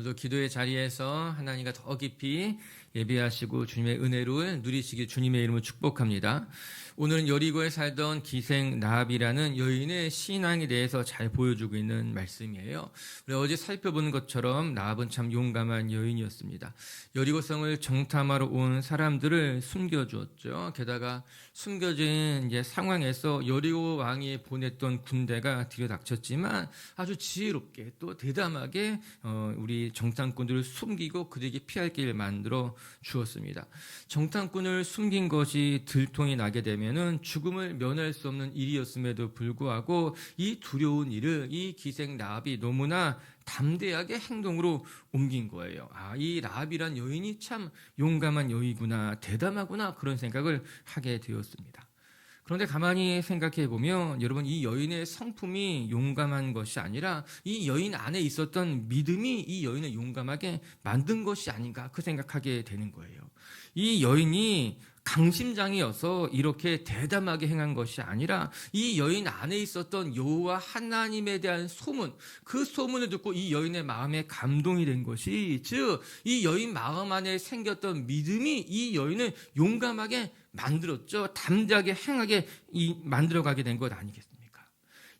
오늘도 기도의 자리에서 하나님과 더 깊이 예배하시고 주님의 은혜를 누리시기 주님의 이름으로 축복합니다. 오늘은 여리고에 살던 기생 라합이라는 여인의 신앙에 대해서 잘 보여주고 있는 말씀이에요. 우리 어제 살펴본 것처럼 라합은 참 용감한 여인이었습니다. 여리고성을 정탐하러 온 사람들을 숨겨주었죠. 게다가 숨겨진 상황에서 여리고 왕이 보냈던 군대가 들여닥쳤지만 아주 지혜롭게 또 대담하게 우리 정탐꾼들을 숨기고 그들에게 피할 길을 만들어 주었습니다. 정탐꾼을 숨긴 것이 들통이 나게 되면은 죽음을 면할 수 없는 일이었음에도 불구하고 이 두려운 일을 이 기생 라합이 너무나 담대하게 행동으로 옮긴 거예요. 이 라합이란 여인이 참 용감한 여인이구나, 대담하구나, 그런 생각을 하게 되었습니다. 그런데 가만히 생각해 보면 여러분, 이 여인의 성품이 용감한 것이 아니라 이 여인 안에 있었던 믿음이 이 여인을 용감하게 만든 것이 아닌가, 그 생각하게 되는 거예요. 이 여인이 강심장이어서 이렇게 대담하게 행한 것이 아니라 이 여인 안에 있었던 여호와 하나님에 대한 소문, 그 소문을 듣고 이 여인의 마음에 감동이 된 것이, 즉 이 여인 마음 안에 생겼던 믿음이 이 여인을 용감하게 만들었죠. 담대하게 행하게 만들어가게 된 것 아니겠습니까?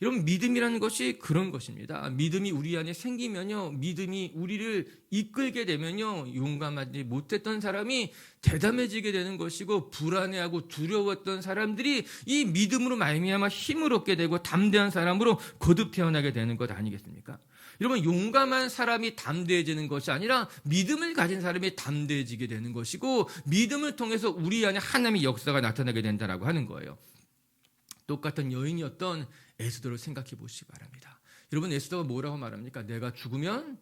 여러분, 믿음이라는 것이 그런 것입니다. 믿음이 우리 안에 생기면요, 믿음이 우리를 이끌게 되면요, 용감하지 못했던 사람이 대담해지게 되는 것이고, 불안해하고 두려웠던 사람들이 이 믿음으로 말미암아 힘을 얻게 되고 담대한 사람으로 거듭 태어나게 되는 것 아니겠습니까? 여러분, 용감한 사람이 담대해지는 것이 아니라 믿음을 가진 사람이 담대해지게 되는 것이고, 믿음을 통해서 우리 안에 하나님의 역사가 나타나게 된다라고 하는 거예요. 똑같은 여인이었던 에스더를 생각해 보시기 바랍니다. 여러분, 에스더가 뭐라고 말합니까? 내가 죽으면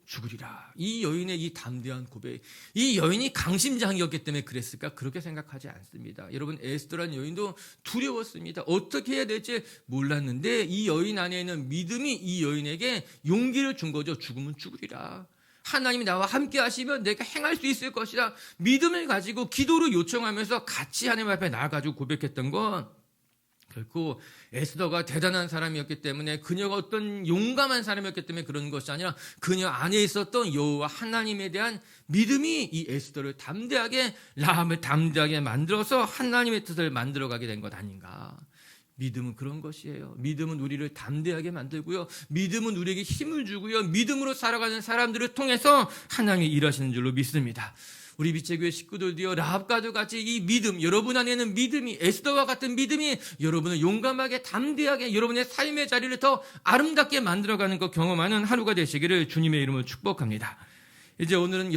죽으리라. 이 여인의 이 담대한 고백, 이 여인이 강심장이었기 때문에 그랬을까? 그렇게 생각하지 않습니다. 여러분, 에스더라는 여인도 두려웠습니다. 어떻게 해야 될지 몰랐는데 이 여인 안에 있는 믿음이 이 여인에게 용기를 준 거죠. 죽으면 죽으리라. 하나님이 나와 함께 하시면 내가 행할 수 있을 것이라 믿음을 가지고 기도로 요청하면서 같이 하나님 앞에 나아가지고 고백했던 건 결코 에스더가 대단한 사람이었기 때문에, 그녀가 어떤 용감한 사람이었기 때문에 그런 것이 아니라 그녀 안에 있었던 여호와 하나님에 대한 믿음이 이 에스더를 담대하게, 라합을 담대하게 만들어서 하나님의 뜻을 만들어가게 된 것 아닌가. 믿음은 그런 것이에요. 믿음은 우리를 담대하게 만들고요, 믿음은 우리에게 힘을 주고요, 믿음으로 살아가는 사람들을 통해서 하나님이 일하시는 줄로 믿습니다. 우리 빛의교회 식구들도요, 라합과도 같이 이 믿음, 여러분 안에는 믿음이, 에스더와 같은 믿음이 여러분을 용감하게 담대하게 여러분의 삶의 자리를 더 아름답게 만들어가는 것 경험하는 하루가 되시기를 주님의 이름으로 축복합니다. 이제 오늘은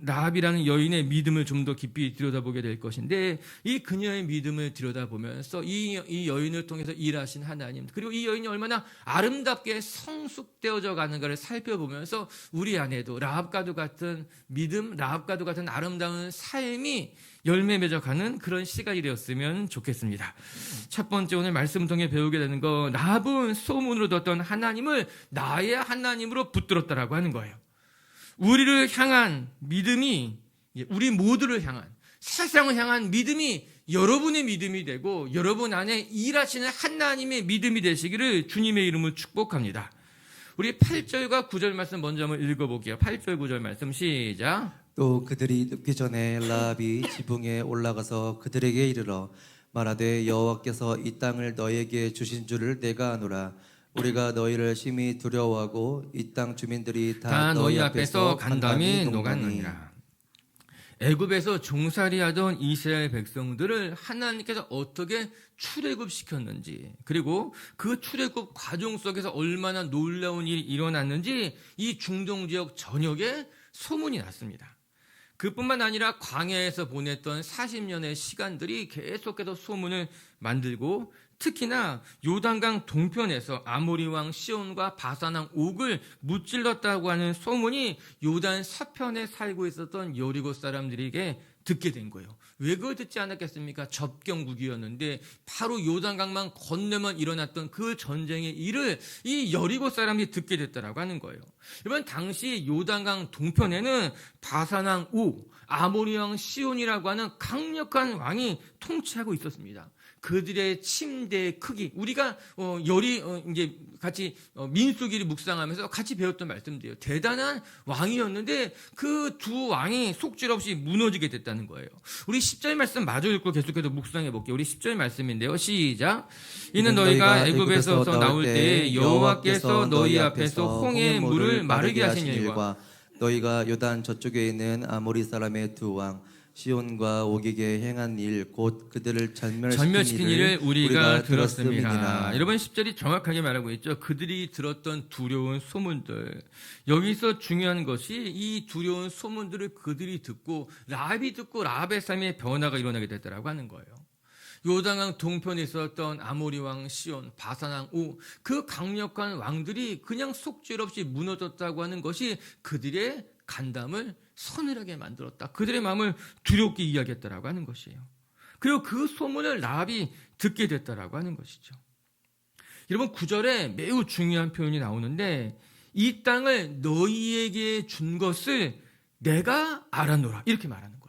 라합이라는 여인의 믿음을 좀 더 깊이 들여다보게 될 것인데, 이 그녀의 믿음을 들여다보면서 이 여인을 통해서 일하신 하나님, 그리고 이 여인이 얼마나 아름답게 성숙되어져 가는가를 살펴보면서 우리 안에도 라합과도 같은 믿음, 라합과도 같은 아름다운 삶이 열매 맺어가는 그런 시간이 되었으면 좋겠습니다. 첫 번째, 오늘 말씀 통해 배우게 되는 거, 라합은 소문으로 듣던 하나님을 나의 하나님으로 붙들었다라고 하는 거예요. 우리를 향한 믿음이, 우리 모두를 향한, 세상을 향한 믿음이 여러분의 믿음이 되고 여러분 안에 일하시는 하나님의 믿음이 되시기를 주님의 이름으로 축복합니다. 우리 8절과 9절 말씀 먼저 한번 읽어볼게요. 8절 9절 말씀 시작. 또 그들이 눕기 전에 라합이 지붕에 올라가서 그들에게 이르러 말하되 여호와께서 이 땅을 너에게 주신 줄을 내가 아노라. 우리가 너희를 심히 두려워하고 이 땅 주민들이 다 너희 앞에서 간담이 녹았느니라. 애굽에서 종살이하던 이스라엘 백성들을 하나님께서 어떻게 출애굽시켰는지, 그리고 그 출애굽 과정 속에서 얼마나 놀라운 일이 일어났는지 이 중동 지역 전역에 소문이 났습니다. 그뿐만 아니라 광야에서 보냈던 40년의 시간들이 계속해서 소문을 만들고, 특히나 요단강 동편에서 아모리 왕 시온과 바산 왕 옥을 무찔렀다고 하는 소문이 요단 서편에 살고 있었던 여리고 사람들에게 듣게 된 거예요. 왜 그걸 듣지 않았겠습니까? 접경국이었는데 바로 요단강만 건너면 일어났던 그 전쟁의 일을 이 여리고 사람들이 듣게 됐다라고 하는 거예요. 여러분, 당시 요단강 동편에는 바산 왕 옥, 아모리 왕 시온이라고 하는 강력한 왕이 통치하고 있었습니다. 그들의 침대의 크기, 우리가 이제 같이 민수기를 묵상하면서 같이 배웠던 말씀들이에요. 대단한 왕이었는데 그 두 왕이 속절없이 무너지게 됐다는 거예요. 우리 10절 말씀 마저 읽고 계속해서 묵상해 볼게요. 우리 10절 말씀인데요. 시작. 이는 너희가 애굽에서 나올 때 여호와께서 너희 앞에서 홍해의 물을 마르게 하신 일과 너희가 요단 저쪽에 있는 아모리 사람의 두 왕 시온과 오기게 행한 일 곧 그들을 전멸시킨 일을 우리가 들었음이라. 여러분 10절이 정확하게 말하고 있죠. 그들이 들었던 두려운 소문들. 여기서 중요한 것이 이 두려운 소문들을 그들이 듣고 라합이 듣고 라합의 삶에 변화가 일어나게 됐다라고 하는 거예요. 요단강 동편에 있었던 아모리 왕 시온, 바산 왕 오, 그 강력한 왕들이 그냥 속절없이 무너졌다고 하는 것이 그들의 간담을 서늘하게 만들었다. 그들의 마음을 두렵게 이야기했다라고 하는 것이에요. 그리고 그 소문을 라합이 듣게 됐다라고 하는 것이죠. 여러분 9절에 매우 중요한 표현이 나오는데 이 땅을 너희에게 준 것을 내가 알아노라 이렇게 말하는 거예요.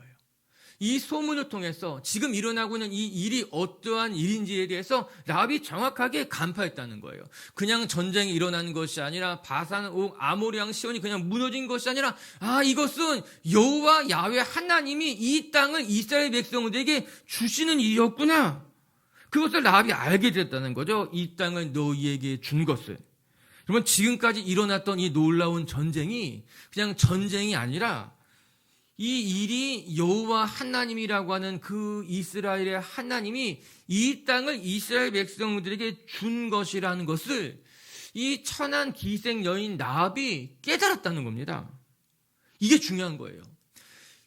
이 소문을 통해서 지금 일어나고 있는 이 일이 어떠한 일인지에 대해서 라합이 정확하게 간파했다는 거예요. 그냥 전쟁이 일어난 것이 아니라 바산 옥 아모리 왕 시온이 그냥 무너진 것이 아니라 이것은 여호와 야훼 하나님이 이 땅을 이스라엘 백성들에게 주시는 일이었구나. 그것을 라합이 알게 됐다는 거죠. 이 땅을 너희에게 준 것을. 여러분 지금까지 일어났던 이 놀라운 전쟁이 그냥 전쟁이 아니라 이 일이 여호와 하나님이라고 하는 그 이스라엘의 하나님이 이 땅을 이스라엘 백성들에게 준 것이라는 것을 이 천한 기생 여인 라합이 깨달았다는 겁니다. 이게 중요한 거예요.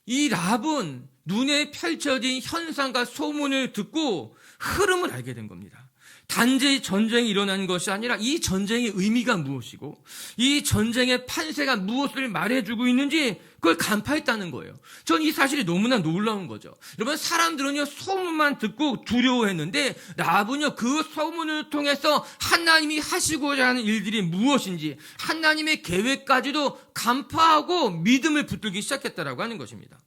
이 라합은 눈에 펼쳐진 현상과 소문을 듣고 흐름을 알게 된 겁니다. 단지 전쟁이 일어난 것이 아니라 이 전쟁의 의미가 무엇이고 이 전쟁의 판세가 무엇을 말해주고 있는지 그걸 간파했다는 거예요. 전 이 사실이 너무나 놀라운 거죠. 여러분 사람들은요 소문만 듣고 두려워했는데 라합은요 그 소문을 통해서 하나님이 하시고자 하는 일들이 무엇인지 하나님의 계획까지도 간파하고 믿음을 붙들기 시작했다라고 하는 것입니다.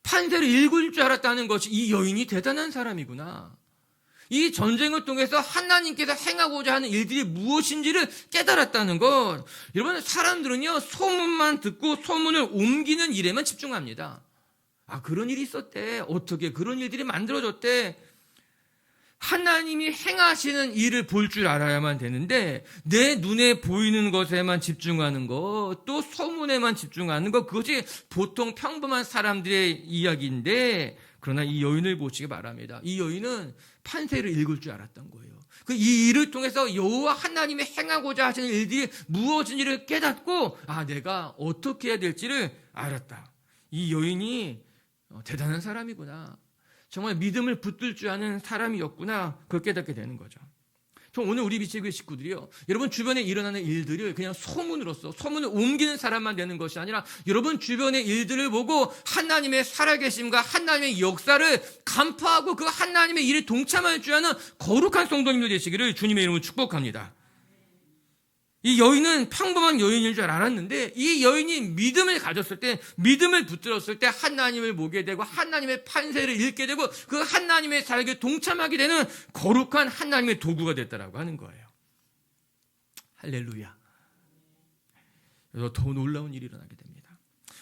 판세를 읽을 줄 알았다는 것이 이 여인이 대단한 사람이구나. 이 전쟁을 통해서 하나님께서 행하고자 하는 일들이 무엇인지를 깨달았다는 것. 여러분 사람들은요 소문만 듣고 소문을 옮기는 일에만 집중합니다. 그런 일이 있었대. 어떻게 그런 일들이 만들어졌대. 하나님이 행하시는 일을 볼 줄 알아야만 되는데 내 눈에 보이는 것에만 집중하는 것, 또 소문에만 집중하는 것, 그것이 보통 평범한 사람들의 이야기인데 그러나 이 여인을 보시기 바랍니다. 이 여인은 판세를 읽을 줄 알았던 거예요. 이 일을 통해서 여호와 하나님이 행하고자 하시는 일들이 무엇인지를 깨닫고 내가 어떻게 해야 될지를 알았다. 이 여인이 대단한 사람이구나. 정말 믿음을 붙들 줄 아는 사람이었구나. 그걸 깨닫게 되는 거죠. 오늘 우리 미치교회 식구들이요. 여러분 주변에 일어나는 일들을 그냥 소문을 옮기는 사람만 되는 것이 아니라 여러분 주변의 일들을 보고 하나님의 살아계심과 하나님의 역사를 간파하고 그 하나님의 일에 동참할 줄 아는 거룩한 성도님들 되시기를 주님의 이름으로 축복합니다. 이 여인은 평범한 여인일 줄 알았는데 이 여인이 믿음을 가졌을 때, 믿음을 붙들었을 때 하나님을 보게 되고 하나님의 판세를 읽게 되고 그 하나님의 사역에 동참하게 되는 거룩한 하나님의 도구가 됐다라고 하는 거예요. 할렐루야. 그래서 더 놀라운 일이 일어나게 됩니다.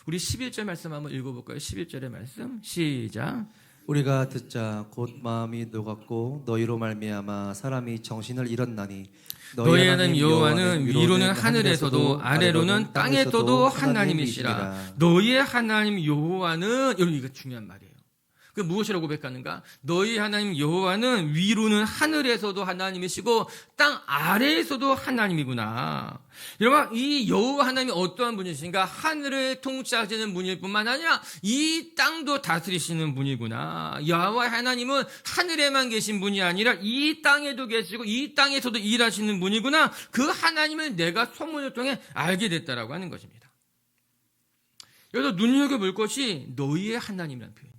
우리 11절 말씀 한번 읽어볼까요? 11절의 말씀 시작. 우리가 듣자 곧 마음이 녹았고 너희로 말미암아 사람이 정신을 잃었나니 너희 하나님 여호와는 위로는 하늘에서도 아래로는 땅에서도 하나님이시라. 너희의 하나님 여호와는, 여러분 이거 중요한 말이에요. 그 무엇이라고 고백하는가? 너희 하나님 여호와는 위로는 하늘에서도 하나님이시고 땅 아래에서도 하나님이구나. 여러분 이 여호와 하나님이 어떠한 분이신가? 하늘을 통치하시는 분일 뿐만 아니라 이 땅도 다스리시는 분이구나. 여호와 하나님은 하늘에만 계신 분이 아니라 이 땅에도 계시고 이 땅에서도 일하시는 분이구나. 그 하나님을 내가 소문을 통해 알게 됐다라고 하는 것입니다. 여기서 눈여겨볼 것이 너희의 하나님이라는 표현이에요.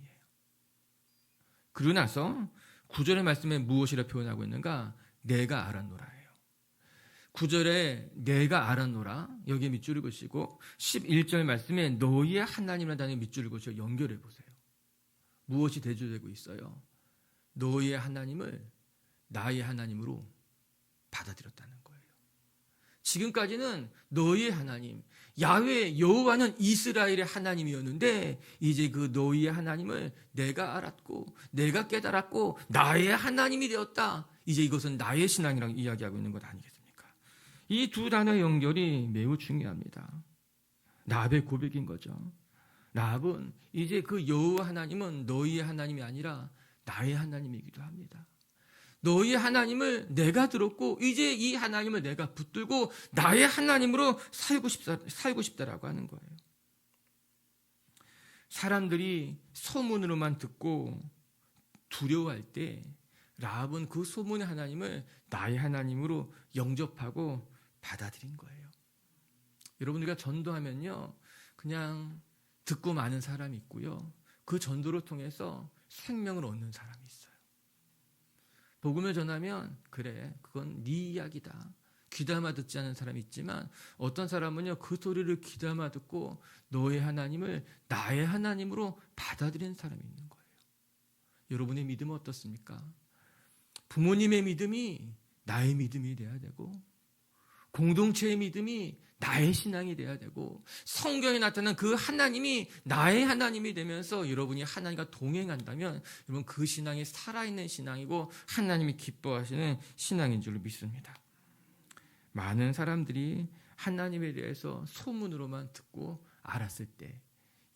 그러고 나서 9절의 말씀에 무엇이라 표현하고 있는가? 내가 알았노라예요. 9절에 내가 알았노라 여기에 밑줄을 그시고 11절 말씀에 너희의 하나님이라는 단어에 밑줄을 그시고 연결해 보세요. 무엇이 대조되고 있어요? 너희의 하나님을 나의 하나님으로 받아들였다는 거예요. 지금까지는 너희의 하나님, 야훼 여호와는 이스라엘의 하나님이었는데 이제 그 너희의 하나님을 내가 알았고 내가 깨달았고 나의 하나님이 되었다. 이제 이것은 나의 신앙이라고 이야기하고 있는 것 아니겠습니까? 이 두 단어의 연결이 매우 중요합니다. 라합의 고백인 거죠. 라합은 이제 그 여호와 하나님은 너희의 하나님이 아니라 나의 하나님이기도 합니다. 너희 하나님을 내가 들었고 이제 이 하나님을 내가 붙들고 나의 하나님으로 살고 싶다라고 하는 거예요. 사람들이 소문으로만 듣고 두려워할 때 라합은 그 소문의 하나님을 나의 하나님으로 영접하고 받아들인 거예요. 여러분, 우리가 전도하면요, 그냥 듣고 마는 사람이 있고요, 그 전도를 통해서 생명을 얻는 사람이 있어요. 복음을 전하면 그래, 그건 네 이야기다, 귀담아 듣지 않는 사람이 있지만 어떤 사람은요, 그 소리를 귀담아 듣고 너의 하나님을 나의 하나님으로 받아들이는 사람이 있는 거예요. 여러분의 믿음은 어떻습니까? 부모님의 믿음이 나의 믿음이 돼야 되고, 공동체의 믿음이 나의 신앙이 돼야 되고, 성경에 나타난 그 하나님이 나의 하나님이 되면서 여러분이 하나님과 동행한다면 여러분 그 신앙이 살아있는 신앙이고 하나님이 기뻐하시는 신앙인 줄로 믿습니다. 많은 사람들이 하나님에 대해서 소문으로만 듣고 알았을 때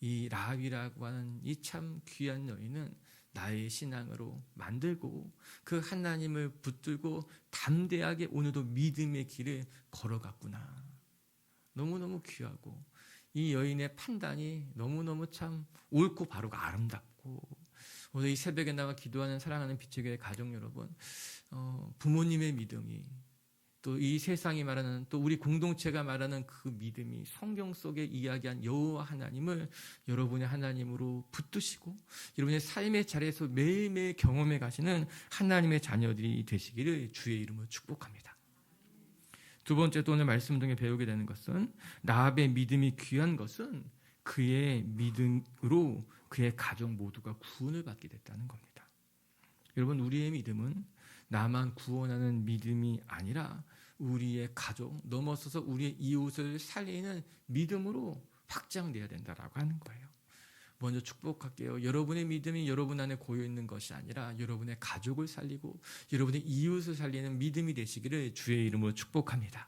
이 라합이라고 하는 이 참 귀한 여인은 나의 신앙으로 만들고 그 하나님을 붙들고 담대하게 오늘도 믿음의 길을 걸어갔구나. 너무너무 귀하고 이 여인의 판단이 너무너무 참 옳고 바르고 아름답고, 오늘 이 새벽에 나와 기도하는 사랑하는 빛의 교회 가족 여러분, 부모님의 믿음이, 또 이 세상이 말하는, 또 우리 공동체가 말하는 그 믿음이 성경 속에 이야기한 여호와 하나님을 여러분의 하나님으로 붙드시고 여러분의 삶의 자리에서 매일매일 경험해 가시는 하나님의 자녀들이 되시기를 주의 이름으로 축복합니다. 두 번째, 또 오늘 말씀 중에 배우게 되는 것은, 라합의 믿음이 귀한 것은 그의 믿음으로 그의 가족 모두가 구원을 받게 됐다는 겁니다. 여러분, 우리의 믿음은 나만 구원하는 믿음이 아니라 우리의 가족, 넘어서서 우리의 이웃을 살리는 믿음으로 확장돼야 된다라고 하는 거예요. 먼저 축복할게요. 여러분의 믿음이 여러분 안에 고여 있는 것이 아니라 여러분의 가족을 살리고 여러분의 이웃을 살리는 믿음이 되시기를 주의 이름으로 축복합니다.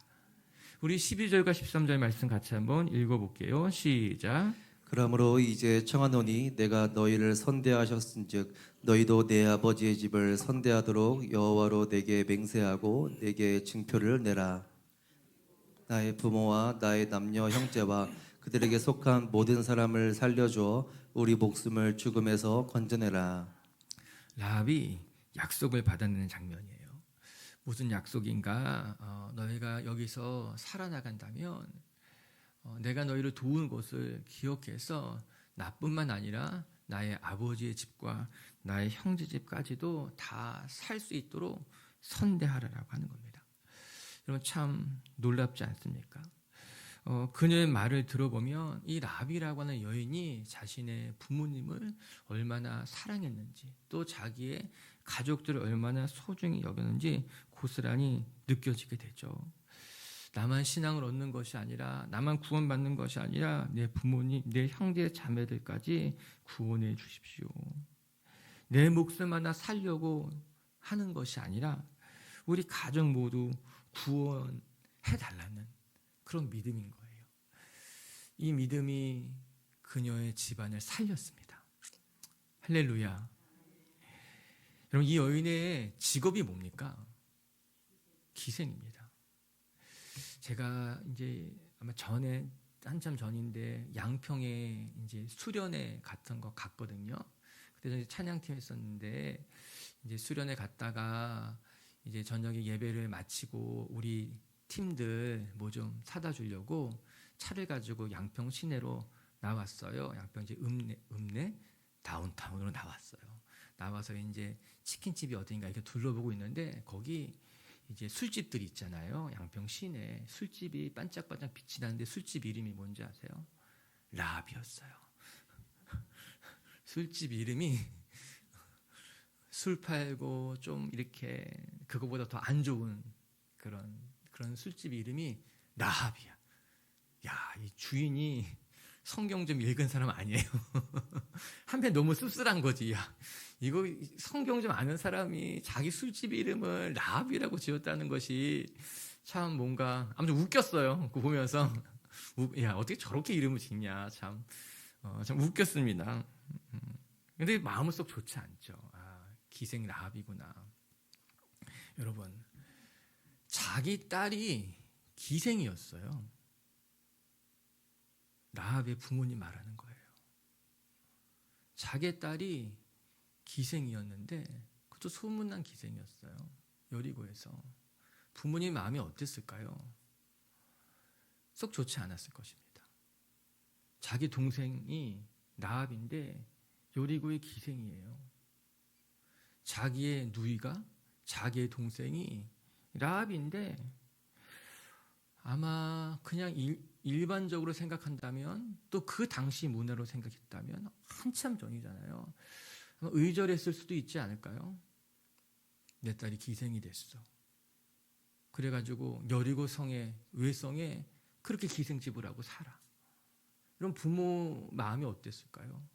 우리 12절과 13절 말씀 같이 한번 읽어볼게요. 시작. 그러므로 이제 청하노니 내가 너희를 선대하셨은즉 너희도 내 아버지의 집을 선대하도록 여호와로 내게 맹세하고 내게 증표를 내라. 나의 부모와 나의 남녀 형제와 그들에게 속한 모든 사람을 살려주어 우리 목숨을 죽음에서 건져내라. 라합이 약속을 받아내는 장면이에요. 무슨 약속인가? 너희가 여기서 살아나간다면 내가 너희를 도우는 것을 기억해서 나뿐만 아니라 나의 아버지의 집과 나의 형제 집까지도 다 살 수 있도록 선대하라라고 하는 겁니다. 여러분, 참 놀랍지 않습니까? 그녀의 말을 들어보면 이 라합이라고 하는 여인이 자신의 부모님을 얼마나 사랑했는지, 또 자기의 가족들을 얼마나 소중히 여겼는지 고스란히 느껴지게 되죠. 나만 신앙을 얻는 것이 아니라, 나만 구원받는 것이 아니라 내 부모님, 내 형제 자매들까지 구원해 주십시오. 내 목숨 하나 살려고 하는 것이 아니라 우리 가족 모두 구원해 달라는 그런 믿음인 거예요. 이 믿음이 그녀의 집안을 살렸습니다. 할렐루야. 여러분, 이 여인의 직업이 뭡니까? 기생입니다. 제가 이제 아마 전에, 한참 전인데 양평에 이제 수련회 같은 거 갔거든요. 그때 이제 찬양팀에 있었는데 이제 수련회 갔다가 이제 저녁에 예배를 마치고 우리 팀들 뭐 좀 사다 주려고 차를 가지고 양평 시내로 나왔어요. 양평 이제 읍내 다운타운으로 나왔어요. 나와서 이제 치킨집이 어딘가 이렇게 둘러보고 있는데 거기 이제 술집들이 있잖아요. 양평 시내 술집이 반짝반짝 빛이 나는데 술집 이름이 뭔지 아세요? 라합이었어요. 술집 이름이 술 팔고 좀 이렇게 그거보다 더 안 좋은 그런 술집 이름이 라합이야. 야, 이 주인이 성경 좀 읽은 사람 아니에요. 한편 너무 씁쓸한 거지. 야, 이거 성경 좀 아는 사람이 자기 술집 이름을 라합이라고 지었다는 것이 참 뭔가 아무튼 웃겼어요. 그거 보면서 야, 어떻게 저렇게 이름을 짓냐. 참 웃겼습니다. 근데 마음은 썩 좋지 않죠. 아, 기생 라합이구나. 여러분, 자기 딸이 기생이었어요. 라합의 부모님 말하는 거예요. 자기 딸이 기생이었는데 그것도 소문난 기생이었어요. 여리고에서. 부모님 마음이 어땠을까요? 썩 좋지 않았을 것입니다. 자기 동생이 라합인데 여리고의 기생이에요. 자기의 누이가 자기의 동생이 라합인데 아마 그냥 일반적으로 생각한다면 또 그 당시 문화로 생각했다면 한참 전이잖아요. 아마 의절했을 수도 있지 않을까요? 내 딸이 기생이 됐어. 그래가지고 여리고 성의 외성에 그렇게 기생집을 하고 살아. 이런 부모 마음이 어땠을까요?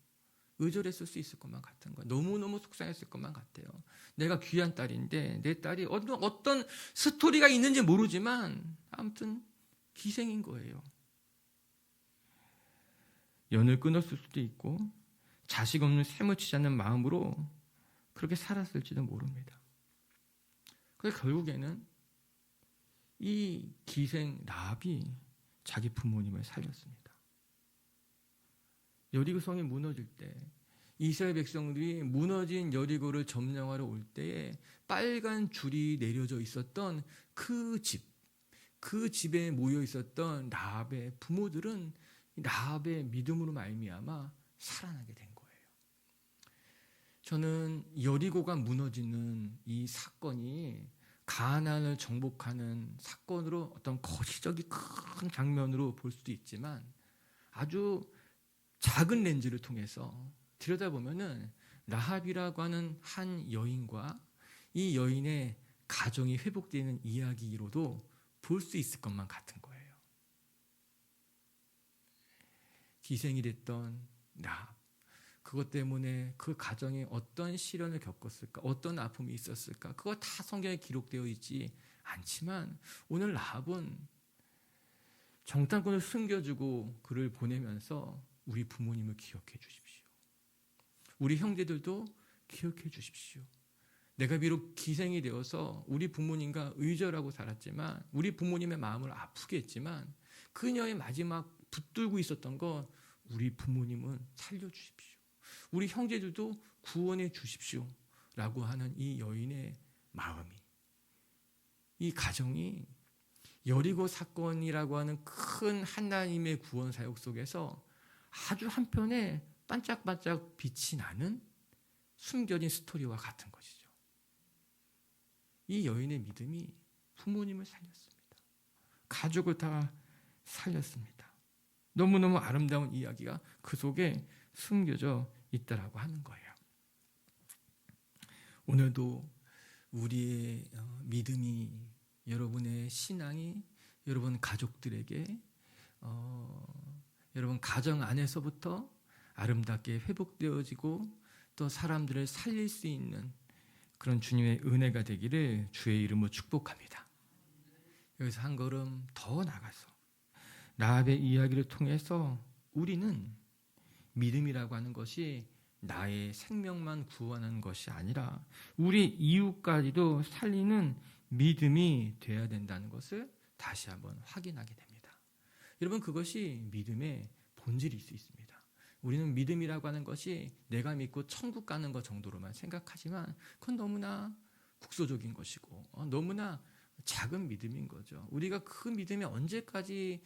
의절했을 수 있을 것만 같은 거예요. 너무너무 속상했을 것만 같아요. 내가 귀한 딸인데 내 딸이 어떤 스토리가 있는지 모르지만 아무튼 기생인 거예요. 연을 끊었을 수도 있고 자식 없는 셈을 치지 않는 마음으로 그렇게 살았을지도 모릅니다. 그래서 결국에는 이 기생 라합이 자기 부모님을 살렸습니다. 여리고 성이 무너질 때 이스라엘 백성들이 무너진 여리고를 점령하러 올 때에 빨간 줄이 내려져 있었던 그 집에 모여 있었던 라합의 부모들은 라합의 믿음으로 말미암아 살아나게 된 거예요. 저는 여리고가 무너지는 이 사건이 가나안을 정복하는 사건으로 어떤 거시적인 큰 장면으로 볼 수도 있지만 아주 작은 렌즈를 통해서 들여다보면은 라합이라고 하는 한 여인과 이 여인의 가정이 회복되는 이야기로도 볼 수 있을 것만 같은 거예요. 기생이 됐던 라합, 그것 때문에 그 가정에 어떤 시련을 겪었을까, 어떤 아픔이 있었을까, 그거 다 성경에 기록되어 있지 않지만 오늘 라합은 정탐꾼을 숨겨주고 그를 보내면서 우리 부모님을 기억해 주십시오. 우리 형제들도 기억해 주십시오. 내가 비록 기생이 되어서 우리 부모님과 의절하고 살았지만 우리 부모님의 마음을 아프게 했지만 그녀의 마지막 붙들고 있었던 건 우리 부모님은 살려주십시오. 우리 형제들도 구원해 주십시오. 라고 하는 이 여인의 마음이, 이 가정이 여리고 사건이라고 하는 큰 하나님의 구원 사역 속에서 아주 한편에 반짝반짝 빛이 나는 숨겨진 스토리와 같은 것이죠. 이 여인의 믿음이 부모님을 살렸습니다. 가족을 다 살렸습니다. 너무너무 아름다운 이야기가 그 속에 숨겨져 있다라고 하는 거예요. 오늘도 우리의 믿음이, 여러분의 신앙이 여러분 가족들에게 여러분 가정 안에서부터 아름답게 회복되어지고 또 사람들을 살릴 수 있는 그런 주님의 은혜가 되기를 주의 이름으로 축복합니다. 여기서 한 걸음 더 나가서 라합의 이야기를 통해서 우리는 믿음이라고 하는 것이 나의 생명만 구원하는 것이 아니라 우리 이웃까지도 살리는 믿음이 되어야 된다는 것을 다시 한번 확인하게 됩니다. 여러분, 그것이 믿음의 본질일 수 있습니다. 우리는 믿음이라고 하는 것이 내가 믿고 천국 가는 것 정도로만 생각하지만 그건 너무나 국소적인 것이고 너무나 작은 믿음인 거죠. 우리가 그 믿음에 언제까지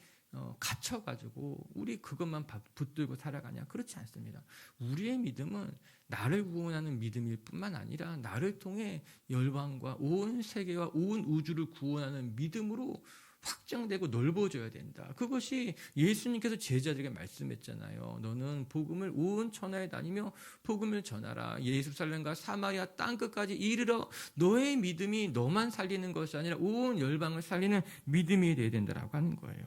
갇혀가지고 우리 그것만 붙들고 살아가냐? 그렇지 않습니다. 우리의 믿음은 나를 구원하는 믿음일 뿐만 아니라 나를 통해 열방과 온 세계와 온 우주를 구원하는 믿음으로 확장되고 넓어져야 된다. 그것이 예수님께서 제자들에게 말씀했잖아요. 너는 복음을 온 천하에 다니며 복음을 전하라. 예루살렘과 사마리아 땅끝까지 이르러 너의 믿음이 너만 살리는 것이 아니라 온 열방을 살리는 믿음이 되어야 된다라고 하는 거예요.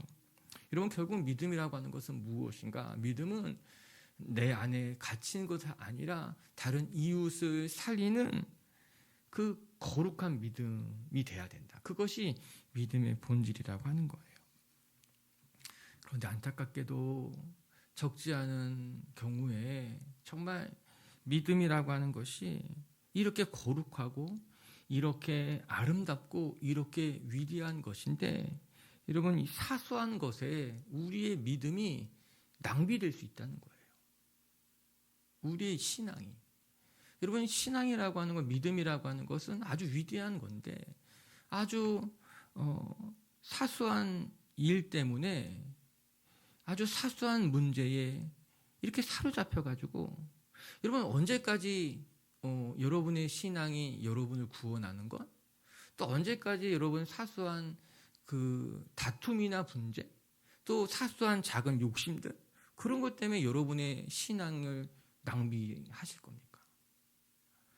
여러분, 결국 믿음이라고 하는 것은 무엇인가? 믿음은 내 안에 갇힌 것이 아니라 다른 이웃을 살리는 그 거룩한 믿음이 돼야 된다. 그것이 믿음의 본질이라고 하는 거예요. 그런데 안타깝게도 적지 않은 경우에 정말 믿음이라고 하는 것이 이렇게 거룩하고 이렇게 아름답고 이렇게 위대한 것인데, 여러분, 이 사소한 것에 우리의 믿음이 낭비될 수 있다는 거예요. 우리의 신앙이. 여러분, 신앙이라고 하는 것, 믿음이라고 하는 것은 아주 위대한 건데 아주 사소한 일 때문에, 아주 사소한 문제에 이렇게 사로잡혀가지고, 여러분, 언제까지 여러분의 신앙이 여러분을 구원하는 것? 또 언제까지 여러분 사소한 그 다툼이나 분쟁, 또 사소한 작은 욕심들, 그런 것 때문에 여러분의 신앙을 낭비하실 겁니까?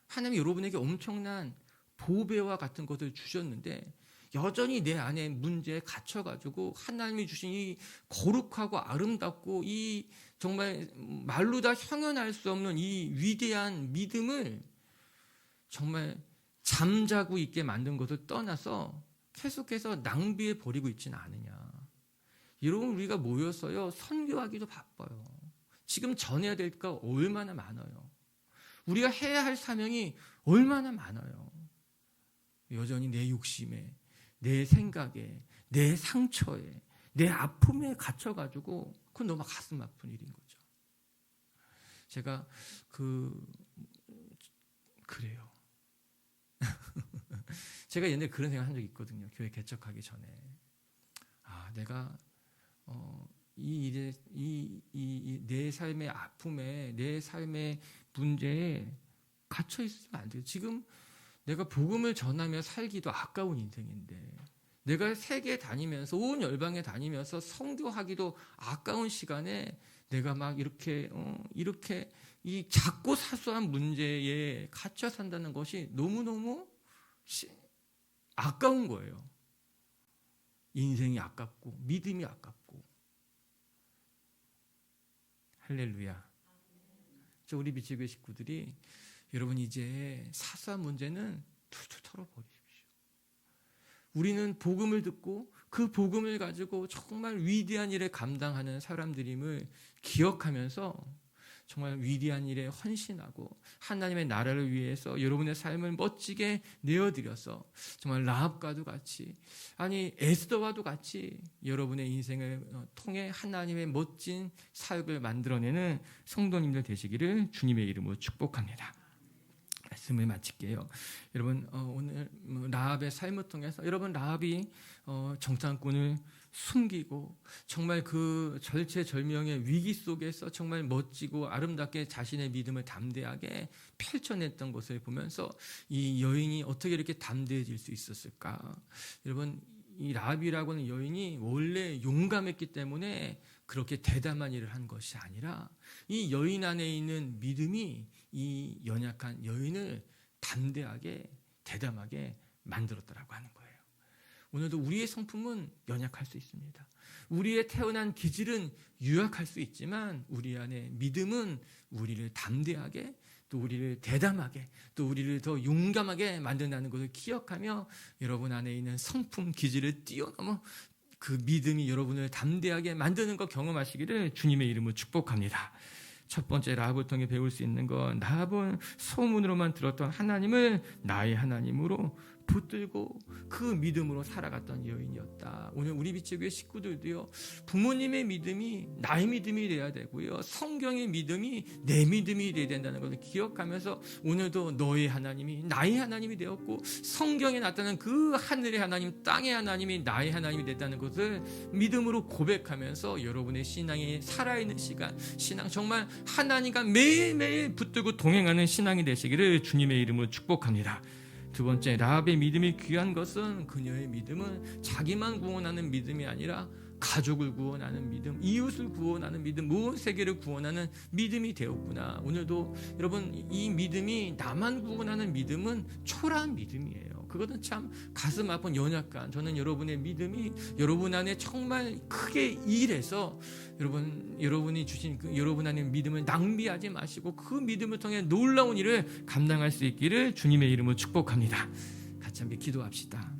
하나님이 여러분에게 엄청난 보배와 같은 것을 주셨는데 여전히 내 안에 문제에 갇혀가지고 하나님이 주신 이 거룩하고 아름답고 이 정말 말로 다 형언할 수 없는 이 위대한 믿음을 정말 잠자고 있게 만든 것을 떠나서 계속해서 낭비해 버리고 있지는 않으냐. 여러분, 우리가 모여서요 선교하기도 바빠요. 지금 전해야 될 거 얼마나 많아요. 우리가 해야 할 사명이 얼마나 많아요. 여전히 내 욕심에, 내 생각에, 내 상처에, 내 아픔에 갇혀가지고 그건 너무 가슴 아픈 일인 거죠. 제가 그래요. 제가 옛날에 그런 생각 한 적이 있거든요. 교회 개척하기 전에. 내가 이 일에, 내 삶의 아픔에, 내 삶의 문제에 갇혀 있으면 안 돼요. 지금 내가 복음을 전하며 살기도 아까운 인생인데, 내가 세계 다니면서 온 열방에 다니면서 선교하기도 아까운 시간에 내가 막 이렇게 이 작고 사소한 문제에 갇혀 산다는 것이 너무너무 아까운 거예요. 인생이 아깝고 믿음이 아깝고. 할렐루야. 우리 미치교회 식구들이, 여러분, 이제 사소한 문제는 툴툴 털어버리십시오. 우리는 복음을 듣고 그 복음을 가지고 정말 위대한 일에 감당하는 사람들임을 기억하면서 정말 위대한 일에 헌신하고 하나님의 나라를 위해서 여러분의 삶을 멋지게 내어드려서 정말 라합과도 같이, 아니 에스더와도 같이 여러분의 인생을 통해 하나님의 멋진 사역을 만들어내는 성도님들 되시기를 주님의 이름으로 축복합니다. 말씀을 마칠게요. 여러분, 오늘 라합의 삶을 통해서, 여러분, 라합이 정탐꾼을 숨기고 정말 그 절체절명의 위기 속에서 정말 멋지고 아름답게 자신의 믿음을 담대하게 펼쳐냈던 것을 보면서 이 여인이 어떻게 이렇게 담대해질 수 있었을까? 여러분, 이 라합이라고 하는 여인이 원래 용감했기 때문에 그렇게 대담한 일을 한 것이 아니라 이 여인 안에 있는 믿음이 이 연약한 여인을 담대하게 대담하게 만들었다라고 하는 거예요. 오늘도 우리의 성품은 연약할 수 있습니다. 우리의 태어난 기질은 유약할 수 있지만 우리 안에 믿음은 우리를 담대하게, 또 우리를 대담하게, 또 우리를 더 용감하게 만든다는 것을 기억하며 여러분 안에 있는 성품 기질을 뛰어넘어 그 믿음이 여러분을 담대하게 만드는 것 경험하시기를 주님의 이름으로 축복합니다. 첫 번째, 라합을 통해 배울 수 있는 건, 라합은 소문으로만 들었던 하나님을 나의 하나님으로 붙들고 그 믿음으로 살아갔던 여인이었다. 오늘 우리 비치교회 식구들도요, 부모님의 믿음이 나의 믿음이 돼야 되고요, 성경의 믿음이 내 믿음이 돼야 된다는 것을 기억하면서 오늘도 너의 하나님이 나의 하나님이 되었고 성경에 나타난 그 하늘의 하나님, 땅의 하나님이 나의 하나님이 됐다는 것을 믿음으로 고백하면서 여러분의 신앙이 살아있는 시간, 신앙 정말 하나님과 매일매일 붙들고 동행하는 신앙이 되시기를 주님의 이름으로 축복합니다. 두 번째, 라합의 믿음이 귀한 것은 그녀의 믿음은 자기만 구원하는 믿음이 아니라 가족을 구원하는 믿음, 이웃을 구원하는 믿음, 온 세계를 구원하는 믿음이 되었구나. 오늘도 여러분, 이 믿음이 나만 구원하는 믿음은 초라한 믿음이에요. 그것은 참 가슴 아픈 연약한, 저는 여러분의 믿음이 여러분 안에 정말 크게 일해서 여러분이 주신 그 여러분 안에 믿음을 낭비하지 마시고 그 믿음을 통해 놀라운 일을 감당할 수 있기를 주님의 이름으로 축복합니다. 같이 함께 기도합시다.